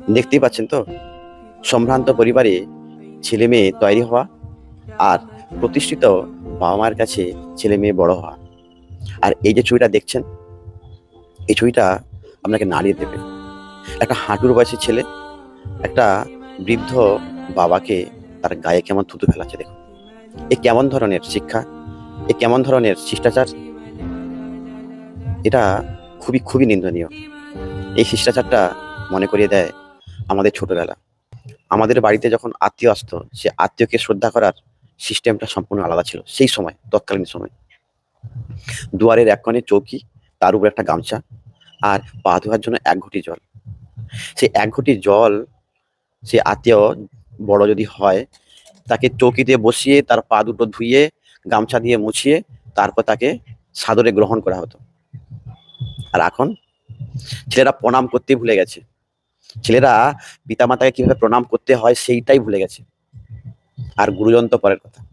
দেখতেই পাচ্ছেন তো, সম্ভ্রান্ত পরিবারে ছেলে মেয়ে তৈরি হওয়া আর প্রতিষ্ঠিত বাবা মায়ের কাছে ছেলে মেয়ে বড় হওয়া। আর এই যে ছবিটা দেখছেন, এই ছবিটা আপনাকে নাড়িয়ে দেবে। একটা হাঁটুর বয়সী ছেলে একটা বৃদ্ধ বাবাকে তার গায়ে কেমন থুতু ফেলাচ্ছে দেখুন। এ কেমন ধরনের শিক্ষা, এ কেমন ধরনের শিষ্টাচার! এটা খুবই খুবই নিন্দনীয়। এই শিষ্টাচারটা মনে করিয়ে দেয় আমাদের ছোটবেলা। আমাদের বাড়িতে যখন আত্মীয় আসতো, সে আত্মীয়কে শ্রদ্ধা করার সিস্টেমটা সম্পূর্ণ আলাদা ছিল সেই সময়, তৎকালীন সময়। দুয়ারের এক কোণে চৌকি, তার উপর একটা গামছা, আর পা ধোয়ার জন্য এক ঘটি জল। সেই এক ঘটি জল সে আত্মীয় বড় যদি হয়, তাকে চৌকিতে বসিয়ে তার পা দুটো ধুইয়ে গামছা দিয়ে মুছিয়ে তারপর তাকে সাদরে গ্রহণ করা হতো। আর এখন ছেলেরা প্রণাম করতেই ভুলে গেছে। ছেলেরা পিতামাতাকে কিভাবে প্রণাম করতে হয় সেইটাই ভুলে গেছে। আর গুরুজন তো পরের কথা।